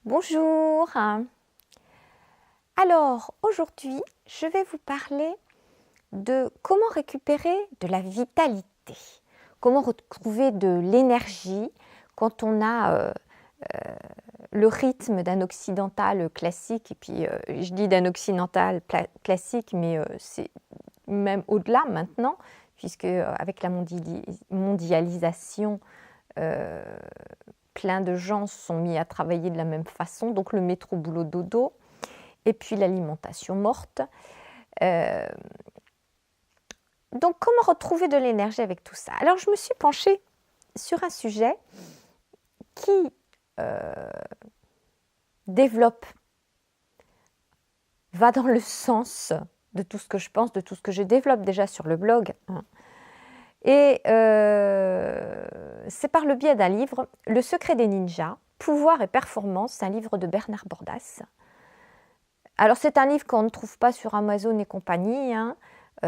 Bonjour. Alors, aujourd'hui, je vais vous parler de comment récupérer de la vitalité, comment retrouver de l'énergie quand on a le rythme d'un occidental classique, et puis je dis d'un occidental classique, mais c'est même au-delà maintenant, puisque avec la mondialisation, plein de gens se sont mis à travailler de la même façon, donc le métro boulot dodo, et puis l'alimentation morte. Donc comment retrouver de l'énergie avec tout ça? Alors je me suis penchée sur un sujet qui développe, va dans le sens de tout ce que je pense, de tout ce que je développe déjà sur le blog, hein. Et c'est par le biais d'un livre, Le secret des ninjas, pouvoir et performance, c'est un livre de Bernard Bordas. Alors c'est un livre qu'on ne trouve pas sur Amazon et compagnie, hein.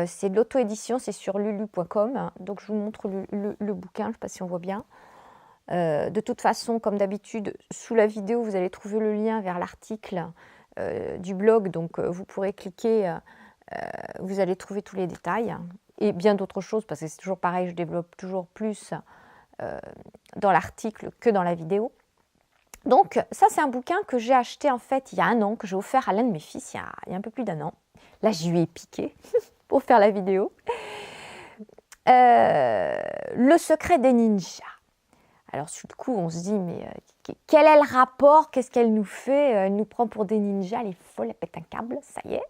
C'est de l'auto-édition, c'est sur lulu.com, donc je vous montre le bouquin, je ne sais pas si on voit bien. De toute façon, comme d'habitude, sous la vidéo, vous allez trouver le lien vers l'article du blog, donc vous pourrez cliquer, vous allez trouver tous les détails et bien d'autres choses, parce que c'est toujours pareil, je développe toujours plus dans l'article que dans la vidéo. Donc ça, c'est un bouquin que j'ai acheté en fait il y a 1 an, que j'ai offert à l'un de mes fils il y a un peu plus d'1 an. Là, je lui ai piqué pour faire la vidéo. Le secret des ninjas. Alors, sur le coup, on se dit, mais quel est le rapport? Qu'est-ce qu'elle nous fait? Elle nous prend pour des ninjas, elle est folle, elle pète un câble, ça y est.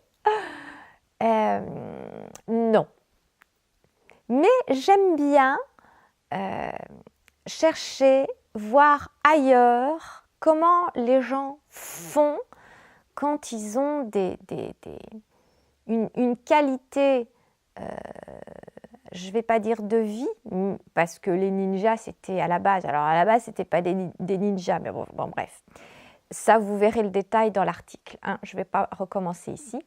Non. Mais j'aime bien chercher, voir ailleurs comment les gens font quand ils ont une qualité, je ne vais pas dire de vie, parce que les ninjas, c'était à la base. Alors, à la base, ce n'était pas des ninjas, mais bon, bref. Ça, vous verrez le détail dans l'article, hein. Je ne vais pas recommencer ici.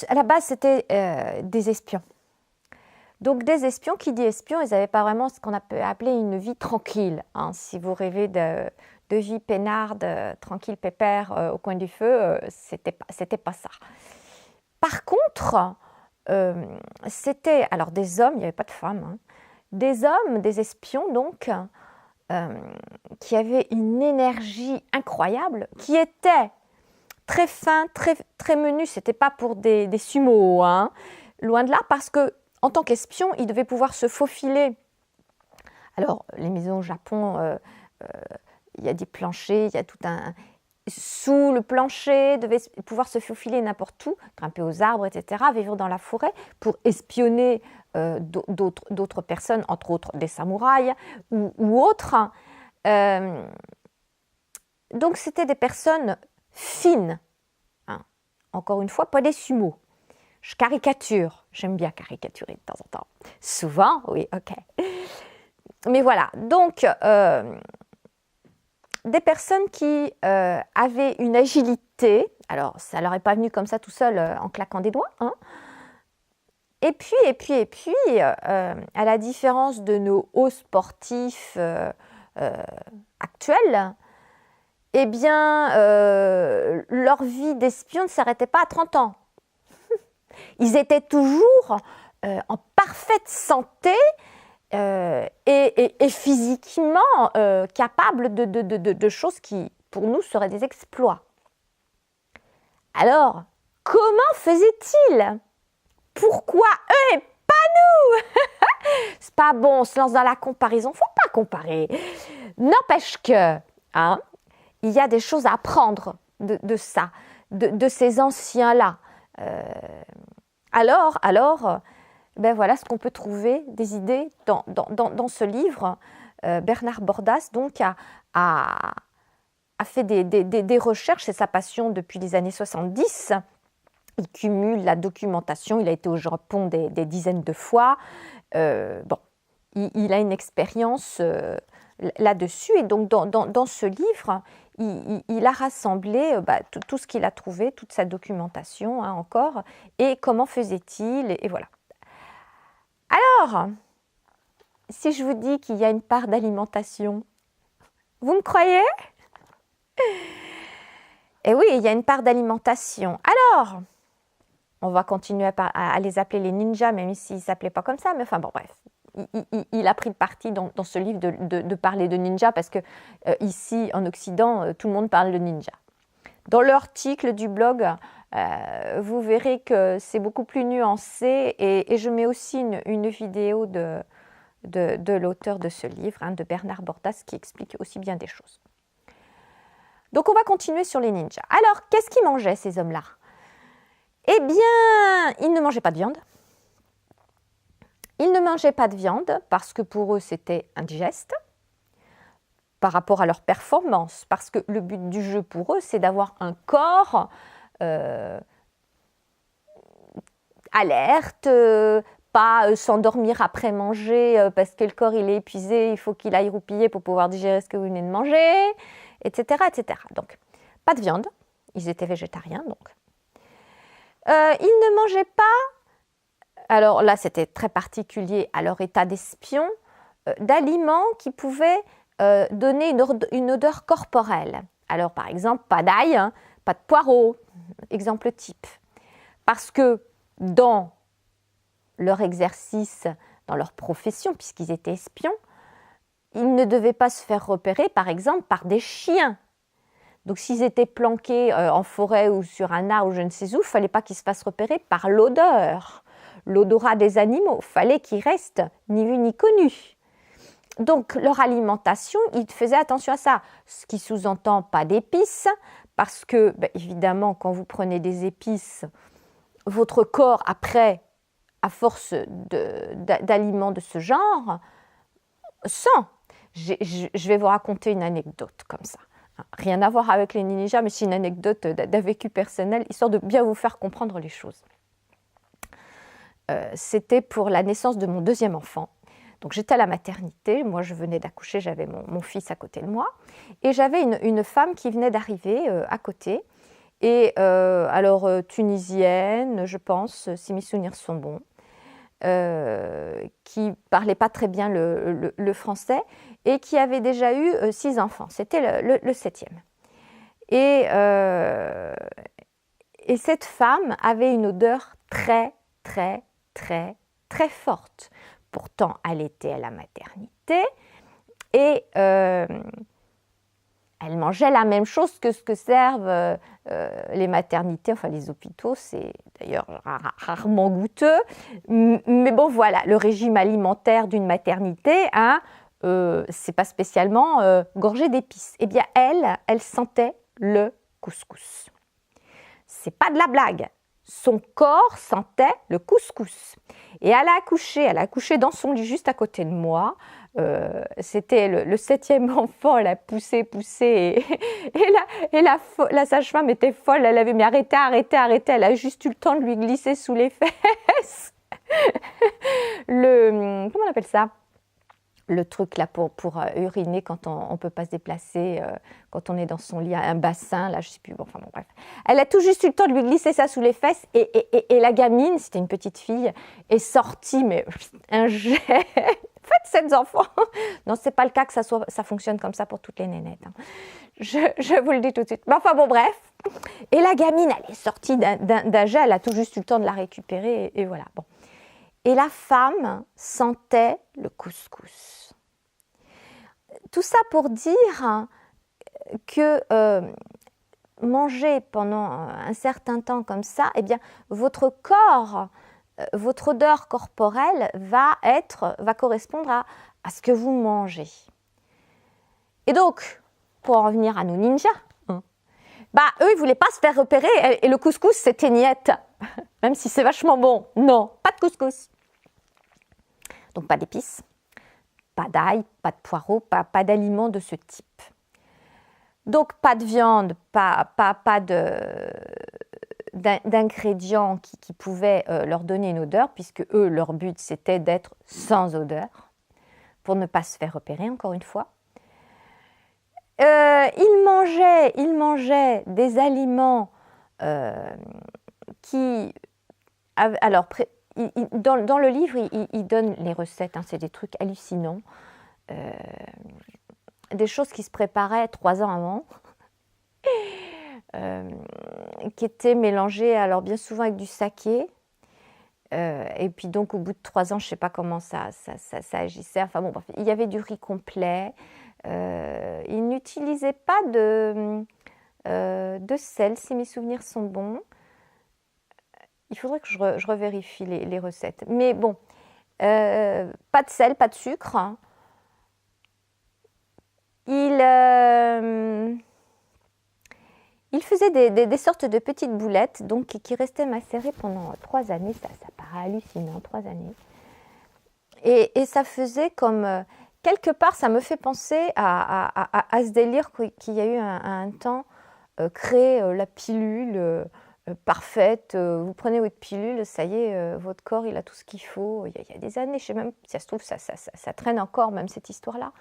À la base, c'était des espions. Donc, des espions, qui dit espions, ils n'avaient pas vraiment ce qu'on peut appeler une vie tranquille, hein. Si vous rêvez de vie peinarde, tranquille, pépère, au coin du feu, c'était pas ça. Par contre, c'était alors des hommes, il n'y avait pas de femmes, hein, des hommes, des espions donc, qui avaient une énergie incroyable, qui étaient très fins, très menus. C'était pas pour des sumos, hein, loin de là, parce que en tant qu'espion, ils devaient pouvoir se faufiler. Alors, les maisons au Japon, il y a des planchers, il y a tout un... Sous le plancher, devaient pouvoir se faufiler n'importe où, grimper aux arbres, etc., vivre dans la forêt pour espionner d'autres personnes, entre autres des samouraïs ou autres. Donc, c'était des personnes fines, hein. Encore une fois, pas des sumos. Je caricature, j'aime bien caricaturer de temps en temps. Souvent, oui, ok. Mais voilà, donc, des personnes qui avaient une agilité, alors ça ne leur est pas venu comme ça tout seul en claquant des doigts, hein. Et puis, à la différence de nos hauts sportifs actuels, eh bien, leur vie d'espion ne s'arrêtait pas à 30 ans. Ils étaient toujours en parfaite santé et physiquement capables de choses qui, pour nous, seraient des exploits. Alors, comment faisaient-ils? Pourquoi eux et pas nous? C'est pas bon, on se lance dans la comparaison, faut pas comparer. N'empêche que, hein, il y a des choses à apprendre de ça, de ces anciens-là. Alors, ben voilà ce qu'on peut trouver, des idées dans ce livre. Bernard Bordas donc a fait des recherches, c'est sa passion depuis les années 70. Il cumule la documentation, il a été au Japon des dizaines de fois. Il a une expérience là-dessus. Et donc, dans ce livre, il a rassemblé tout ce qu'il a trouvé, toute sa documentation, hein, encore, et comment faisait-il, et voilà. Alors, si je vous dis qu'il y a une part d'alimentation, vous me croyez? Et oui, il y a une part d'alimentation. Alors, on va continuer à les appeler les ninjas, même s'ils ne s'appelaient pas comme ça. Mais enfin, bon, bref. Il a pris le parti dans ce livre de parler de ninja parce que ici, en Occident, tout le monde parle de ninja. Dans l'article du blog, vous verrez que c'est beaucoup plus nuancé et je mets aussi une vidéo de l'auteur de ce livre, hein, de Bernard Bordas, qui explique aussi bien des choses. Donc, on va continuer sur les ninjas. Alors, qu'est-ce qu'ils mangeaient, ces hommes-là? Eh bien, ils ne mangeaient pas de viande. Ils ne mangeaient pas de viande parce que pour eux, c'était indigeste par rapport à leur performance. Parce que le but du jeu pour eux, c'est d'avoir un corps alerte, pas s'endormir après manger parce que le corps il est épuisé, il faut qu'il aille roupiller pour pouvoir digérer ce que vous venez de manger, etc., etc. Donc, pas de viande. Ils étaient végétariens, donc. Ils ne mangeaient pas, alors là c'était très particulier à leur état d'espion, d'aliments qui pouvaient donner une odeur corporelle. Alors par exemple, pas d'ail, hein, pas de poireaux, exemple type. Parce que dans leur exercice, dans leur profession, puisqu'ils étaient espions, ils ne devaient pas se faire repérer par exemple par des chiens. Donc, s'ils étaient planqués en forêt ou sur un arbre ou je ne sais où, il ne fallait pas qu'ils se fassent repérer par l'odeur, l'odorat des animaux. Il fallait qu'ils restent ni vus ni connus. Donc, leur alimentation, ils faisaient attention à ça. Ce qui sous-entend pas d'épices, parce que, évidemment, quand vous prenez des épices, votre corps, après, à force d'aliments de ce genre, sent. Je vais vous raconter une anecdote comme ça. Rien à voir avec les ninjas, mais c'est une anecdote d'un vécu personnel, histoire de bien vous faire comprendre les choses. C'était pour la naissance de mon deuxième enfant. Donc j'étais à la maternité, moi je venais d'accoucher, j'avais mon fils à côté de moi, et j'avais une femme qui venait d'arriver à côté, et alors tunisienne, je pense, si mes souvenirs sont bons, qui parlait pas très bien le français, et qui avait déjà eu 6 enfants. C'était le 7e. Et cette femme avait une odeur très, très, très, très forte. Pourtant, elle était à la maternité et elle mangeait la même chose que ce que servent les maternités, enfin les hôpitaux, c'est d'ailleurs rarement goûteux. Mais bon, voilà, le régime alimentaire d'une maternité, hein, c'est pas spécialement gorgé d'épices. Eh bien, elle sentait le couscous. C'est pas de la blague. Son corps sentait le couscous. Et elle a accouché dans son lit juste à côté de moi. C'était le 7e enfant, elle a poussé, et la sage-femme était folle, elle avait mis arrêtez, elle a juste eu le temps de lui glisser sous les fesses comment on appelle ça? Le truc là pour uriner quand on ne peut pas se déplacer, quand on est dans son lit, un bassin, là je ne sais plus, bon, enfin bon bref. Elle a tout juste eu le temps de lui glisser ça sous les fesses et la gamine, c'était une petite fille, est sortie, mais un jet. Faites 7 enfants. Non, c'est pas le cas que ça fonctionne comme ça pour toutes les nénettes. Hein. Je vous le dis tout de suite. Mais enfin bon bref. Et la gamine, elle est sortie d'un jet, elle a tout juste eu le temps de la récupérer et voilà. Bon. Et la femme sentait le couscous. Tout ça pour dire que manger pendant un certain temps comme ça, eh bien, votre corps, votre odeur corporelle va correspondre à ce que vous mangez. Et donc, pour en revenir à nos ninjas, eux, ils ne voulaient pas se faire repérer et le couscous, c'était niette. Même si c'est vachement bon. Non, pas de couscous. Donc, pas d'épices, pas d'ail, pas de poireaux, pas d'aliments de ce type. Donc, pas de viande, pas d'ingrédients qui pouvaient leur donner une odeur, puisque eux, leur but, c'était d'être sans odeur, pour ne pas se faire repérer, encore une fois. Ils mangeaient des aliments qui... Alors, dans le livre, il donne les recettes, hein, c'est des trucs hallucinants. Des choses qui se préparaient 3 ans avant. qui était mélangé alors bien souvent avec du saké. Et puis donc au bout de 3 ans, je ne sais pas comment ça agissait. Enfin bon, bref, il y avait du riz complet. Il n'utilisait pas de sel, si mes souvenirs sont bons. Il faudrait que je revérifie les recettes. Mais bon, pas de sel, pas de sucre. Il faisait des sortes de petites boulettes donc, qui restaient macérées pendant 3 années. Ça paraît hallucinant, 3 années. Et ça faisait comme... quelque part, ça me fait penser à ce délire qu'il y a eu un temps, créer la pilule parfaite. Vous prenez votre pilule, ça y est, votre corps, il a tout ce qu'il faut. Il y a des années, je sais même si ça se trouve, ça traîne encore, même cette histoire-là.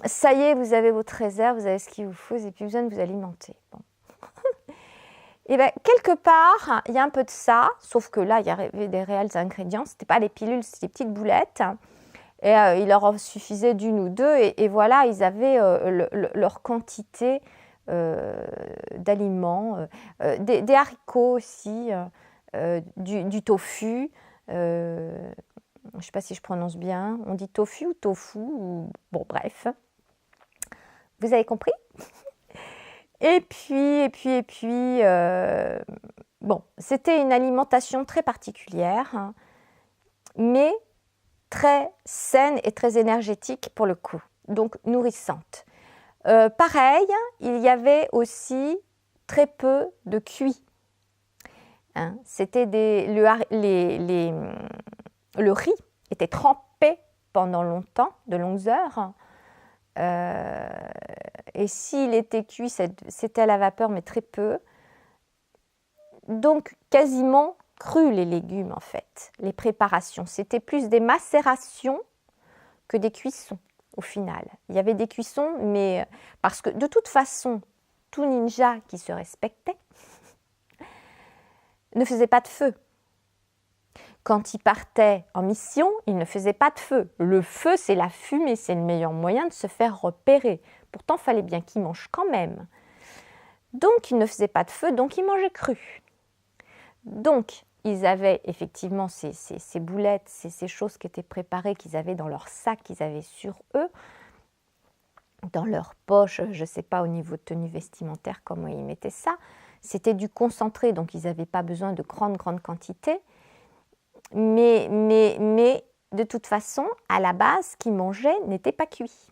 Ça y est, vous avez votre réserve, vous avez ce qu'il vous faut, vous n'avez plus besoin de vous alimenter. Bon. Et bien, quelque part, il y a un peu de ça, sauf que là, il y avait des réels ingrédients. Ce n'était pas les pilules, c'était des petites boulettes. Et il leur en suffisait d'une ou deux. Et voilà, ils avaient leur quantité d'aliments. Des haricots aussi, du tofu. Je ne sais pas si je prononce bien. On dit tofu ou tofu. Bon, bref. Vous avez compris? Et puis, bon, c'était une alimentation très particulière, hein, mais très saine et très énergétique pour le coup, donc nourrissante. Pareil, il y avait aussi très peu de cuit. Hein, c'était le riz était trempé pendant longtemps, de longues heures. Et s'il était cuit, c'était à la vapeur, mais très peu. Donc, quasiment crus les légumes, en fait, les préparations. C'était plus des macérations que des cuissons, au final. Il y avait des cuissons, mais parce que de toute façon, tout ninja qui se respectait ne faisait pas de feu. Quand il partait en mission, il ne faisait pas de feu. Le feu, c'est la fumée, c'est le meilleur moyen de se faire repérer. Pourtant, il fallait bien qu'il mange quand même. Donc, il ne faisait pas de feu, donc il mangeait cru. Donc, ils avaient effectivement ces boulettes, ces choses qui étaient préparées, qu'ils avaient dans leur sac, qu'ils avaient sur eux, dans leur poche, je ne sais pas au niveau de tenue vestimentaire comment ils mettaient ça. C'était du concentré, donc ils n'avaient pas besoin de grandes quantités. Mais de toute façon, à la base, ce qu'ils mangeaient n'était pas cuit.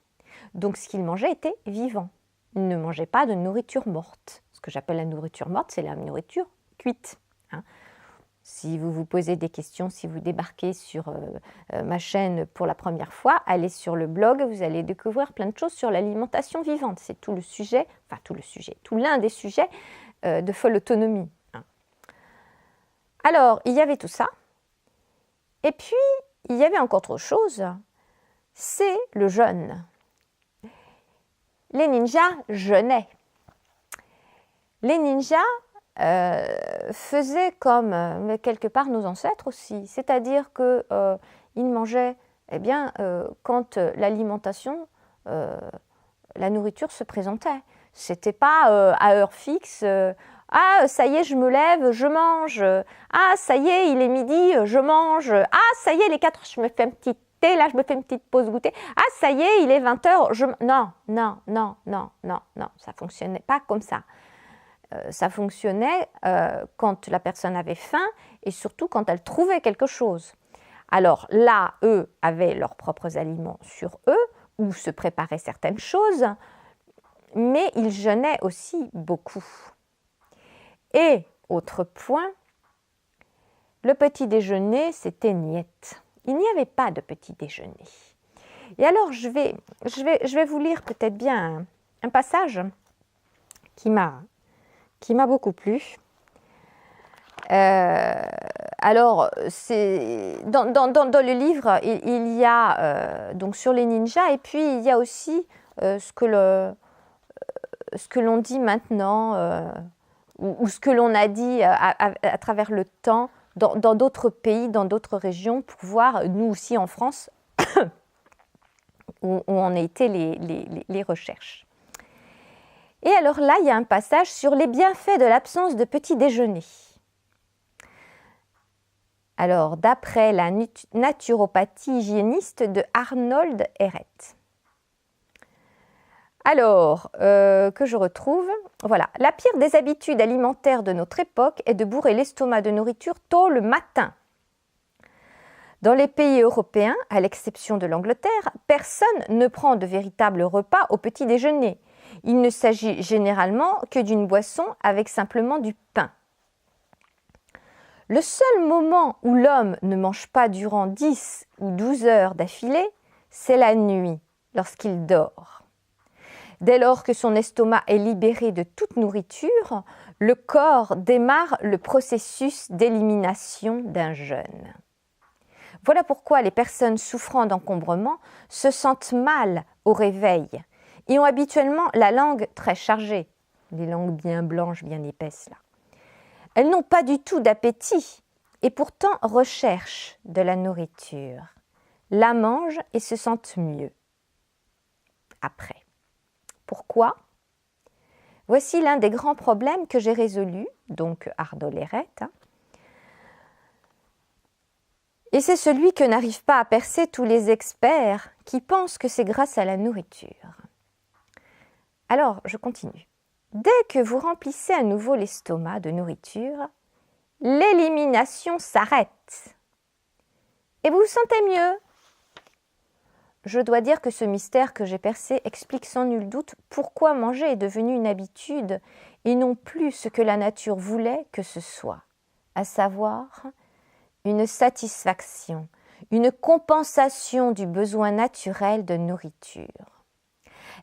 Donc ce qu'ils mangeaient était vivant. Ils ne mangeaient pas de nourriture morte. Ce que j'appelle la nourriture morte, c'est la nourriture cuite. Hein. Si vous vous posez des questions, si vous débarquez sur ma chaîne pour la première fois, allez sur le blog, vous allez découvrir plein de choses sur l'alimentation vivante. C'est tout l'un des sujets de Folle Autonomie. Hein. Alors, il y avait tout ça. Et puis, il y avait encore autre chose, c'est le jeûne. Les ninjas jeûnaient. Les ninjas faisaient comme quelque part nos ancêtres aussi, c'est-à-dire qu'ils mangeaient quand l'alimentation, la nourriture se présentait. C'était pas à heure fixe. Ah, ça y est, je me lève, je mange. Ah, ça y est, il est midi, je mange. Ah, ça y est, les 4 heures, je me fais un petit thé, là, je me fais une petite pause goûter. Ah, ça y est, il est 20 heures, Non, ça fonctionnait pas comme ça. Ça fonctionnait quand la personne avait faim et surtout quand elle trouvait quelque chose. Alors là, eux avaient leurs propres aliments sur eux ou se préparaient certaines choses, mais ils jeûnaient aussi beaucoup. Et, autre point, le petit déjeuner, c'était niette. Il n'y avait pas de petit déjeuner. Et alors, je vais vous lire peut-être bien un passage qui m'a beaucoup plu. Alors, dans le livre, il y a donc sur les ninjas, et puis il y a aussi ce que l'on dit maintenant, ou ce que l'on a dit à travers le temps dans d'autres pays, dans d'autres régions, pour voir, nous aussi en France, où ont été les recherches. Et alors là, il y a un passage sur les bienfaits de l'absence de petit déjeuner. Alors, d'après la naturopathie hygiéniste de Arnold Ehret. Alors, que je retrouve, voilà. La pire des habitudes alimentaires de notre époque est de bourrer l'estomac de nourriture tôt le matin. Dans les pays européens, à l'exception de l'Angleterre, personne ne prend de véritables repas au petit déjeuner. Il ne s'agit généralement que d'une boisson avec simplement du pain. Le seul moment où l'homme ne mange pas durant 10 ou 12 heures d'affilée, c'est la nuit, lorsqu'il dort. Dès lors que son estomac est libéré de toute nourriture, le corps démarre le processus d'élimination d'un jeûne. Voilà pourquoi les personnes souffrant d'encombrement se sentent mal au réveil et ont habituellement la langue très chargée, les langues bien blanches, bien épaisses là. Elles n'ont pas du tout d'appétit et pourtant recherchent de la nourriture, la mangent et se sentent mieux après. Pourquoi ? Voici l'un des grands problèmes que j'ai résolus, donc Arnold Ehret, et c'est celui que n'arrivent pas à percer tous les experts qui pensent que c'est grâce à la nourriture. Alors, je continue. Dès que vous remplissez à nouveau l'estomac de nourriture, l'élimination s'arrête et vous vous sentez mieux. Je dois dire que ce mystère que j'ai percé explique sans nul doute pourquoi manger est devenu une habitude et non plus ce que la nature voulait que ce soit, à savoir une satisfaction, une compensation du besoin naturel de nourriture.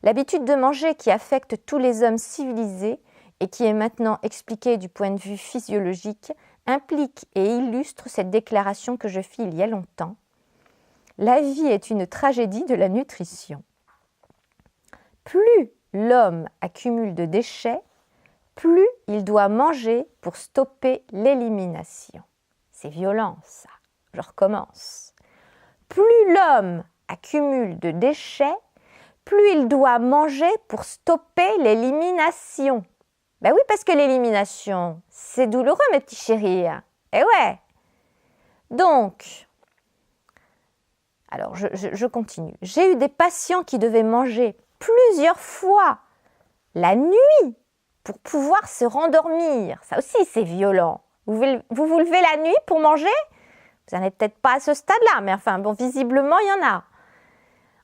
L'habitude de manger qui affecte tous les hommes civilisés et qui est maintenant expliquée du point de vue physiologique implique et illustre cette déclaration que je fis il y a longtemps. La vie est une tragédie de la nutrition. Plus l'homme accumule de déchets, plus il doit manger pour stopper l'élimination. C'est violent ça, je recommence. Plus l'homme accumule de déchets, plus il doit manger pour stopper l'élimination. Ben oui, parce que l'élimination, c'est douloureux, mes petits chéris. Eh ouais. Donc, alors je continue. J'ai eu des patients qui devaient manger plusieurs fois la nuit pour pouvoir se rendormir. Ça aussi, c'est violent. Vous vous levez la nuit pour manger ? Vous n'en êtes peut-être pas à ce stade-là, mais enfin, bon, visiblement, il y en a.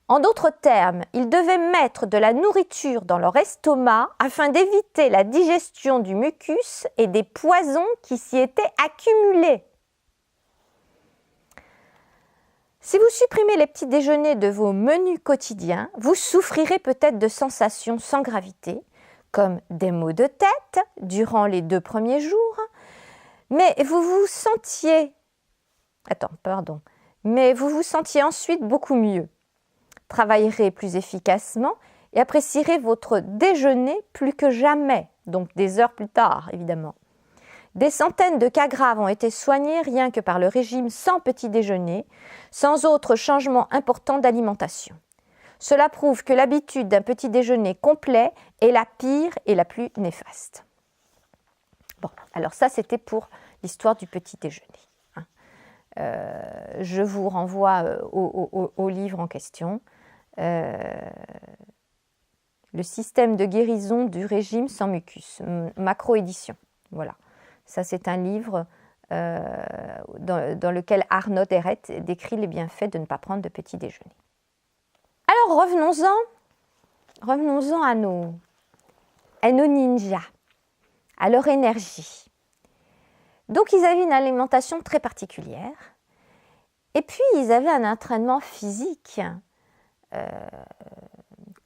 En d'autres termes, ils devaient mettre de la nourriture dans leur estomac afin d'éviter la digestion du mucus et des poisons qui s'y étaient accumulés. Si vous supprimez les petits déjeuners de vos menus quotidiens, vous souffrirez peut-être de sensations sans gravité, comme des maux de tête durant les 2 premiers jours, mais vous vous sentiez ensuite beaucoup mieux. Travaillerez plus efficacement et apprécierez votre déjeuner plus que jamais, donc des heures plus tard, évidemment. Des centaines de cas graves ont été soignés rien que par le régime sans petit déjeuner, sans autre changement important d'alimentation. Cela prouve que l'habitude d'un petit déjeuner complet est la pire et la plus néfaste. Bon, alors ça c'était pour l'histoire du petit déjeuner. Je vous renvoie au livre en question. Le système de guérison du régime sans mucus, macro-édition. Voilà, ça c'est un livre dans lequel Arnold Ehret décrit les bienfaits de ne pas prendre de petit déjeuner. Alors revenons-en à nos ninjas, à leur énergie. Donc ils avaient une alimentation très particulière et puis ils avaient un entraînement physique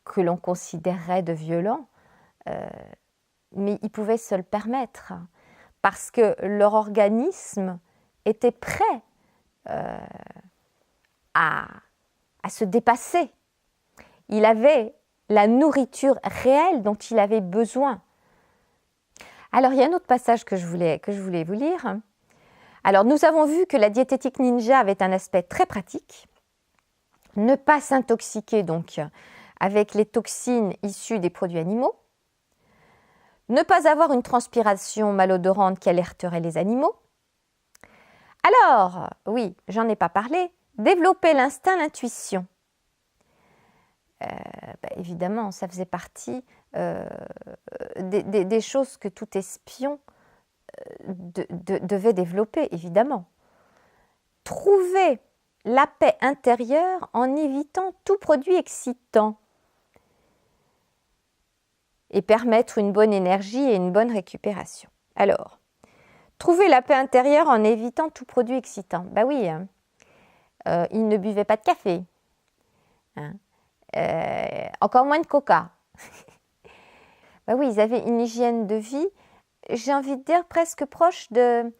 que l'on considérerait de violent, mais ils pouvaient se le permettre parce que leur organisme était prêt à se dépasser. Il avait la nourriture réelle dont il avait besoin. Alors, il y a un autre passage que je voulais vous lire. Alors, nous avons vu que la diététique ninja avait un aspect très pratique. Ne pas s'intoxiquer donc avec les toxines issues des produits animaux. Ne pas avoir une transpiration malodorante qui alerterait les animaux. Alors, oui, j'en ai pas parlé, développer l'instinct, l'intuition. Évidemment, ça faisait partie des choses que tout espion devait développer, évidemment. Trouver la paix intérieure en évitant tout produit excitant et permettre une bonne énergie et une bonne récupération. Alors, trouver la paix intérieure en évitant tout produit excitant. Ben oui, hein. Ils ne buvaient pas de café. Hein. Encore moins de coca. Ben oui, ils avaient une hygiène de vie, j'ai envie de dire, presque proche de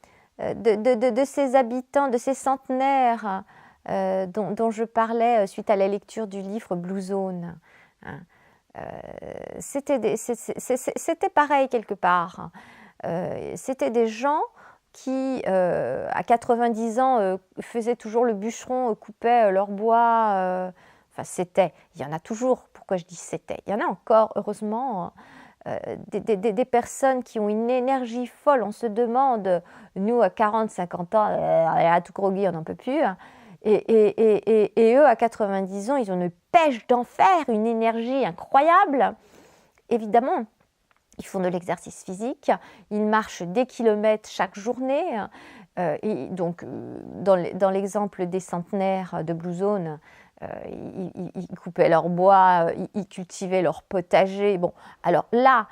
ces habitants, de ces centenaires dont je parlais suite à la lecture du livre Blue Zone. Hein. C'était pareil quelque part. C'était des gens qui, à 90 ans, faisaient toujours le bûcheron, coupaient leur bois. Enfin, c'était. Il y en a toujours. Pourquoi je dis c'était? Il y en a encore, heureusement. Des personnes qui ont une énergie folle. On se demande, nous à 40, 50 ans, à tout groggy, on n'en peut plus. Et eux, à 90 ans, ils ont une pêche d'enfer, une énergie incroyable. Évidemment, ils font de l'exercice physique, ils marchent des kilomètres chaque journée. Et donc, dans l'exemple des centenaires de Blue Zone, ils coupaient leur bois, ils cultivaient leur potager. Bon, alors là,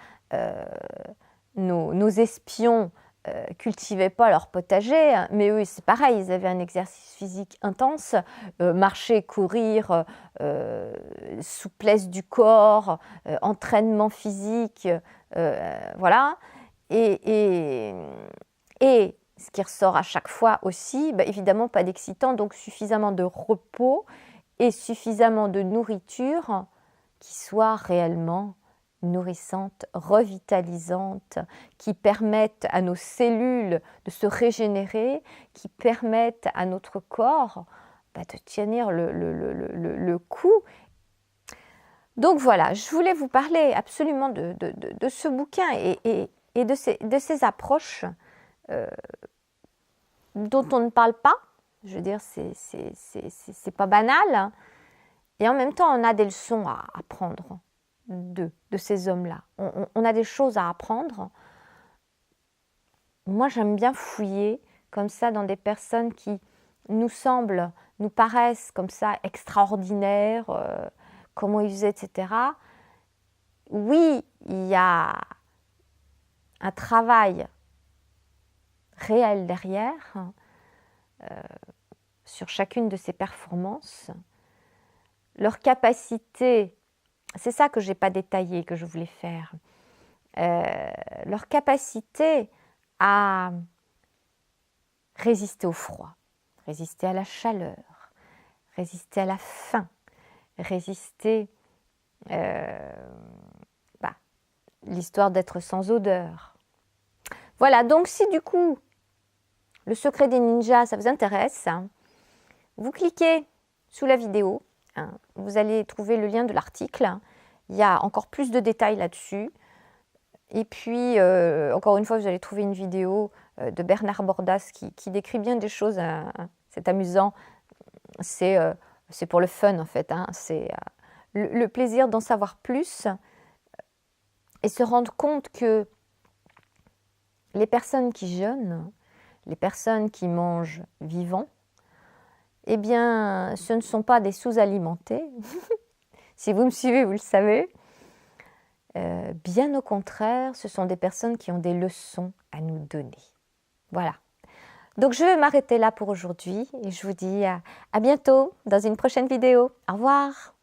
nos espions cultivaient pas leur potager, mais eux, c'est pareil, ils avaient un exercice physique intense, marcher, courir, souplesse du corps, entraînement physique, voilà. Et ce qui ressort à chaque fois aussi, évidemment pas d'excitant, donc suffisamment de repos et suffisamment de nourriture qui soit réellement nourrissante, revitalisante, qui permettent à nos cellules de se régénérer, qui permettent à notre corps de tenir le coup. Donc voilà, je voulais vous parler absolument de ce bouquin et de ces approches dont on ne parle pas. Je veux dire, c'est pas banal. Hein. Et en même temps, on a des leçons à apprendre de ces hommes-là. On a des choses à apprendre. Moi, j'aime bien fouiller comme ça dans des personnes qui nous paraissent comme ça extraordinaires, comment ils faisaient, etc. Oui, il y a un travail réel derrière sur chacune de ces performances. Leur capacité, c'est ça que je n'ai pas détaillé, que je voulais faire, leur capacité à résister au froid, résister à la chaleur, résister à la faim, résister l'histoire d'être sans odeur. Voilà, donc si du coup, le secret des ninjas, ça vous intéresse, vous cliquez sous la vidéo, vous allez trouver le lien de l'article. Il y a encore plus de détails là-dessus. Et puis, encore une fois, vous allez trouver une vidéo de Bernard Bordas qui décrit bien des choses. C'est amusant. C'est pour le fun, en fait. C'est le plaisir d'en savoir plus et se rendre compte que les personnes qui jeûnent, les personnes qui mangent vivant, eh bien, ce ne sont pas des sous-alimentés. Si vous me suivez, vous le savez. Bien au contraire, ce sont des personnes qui ont des leçons à nous donner. Voilà. Donc, je vais m'arrêter là pour aujourd'hui et je vous dis à bientôt dans une prochaine vidéo. Au revoir.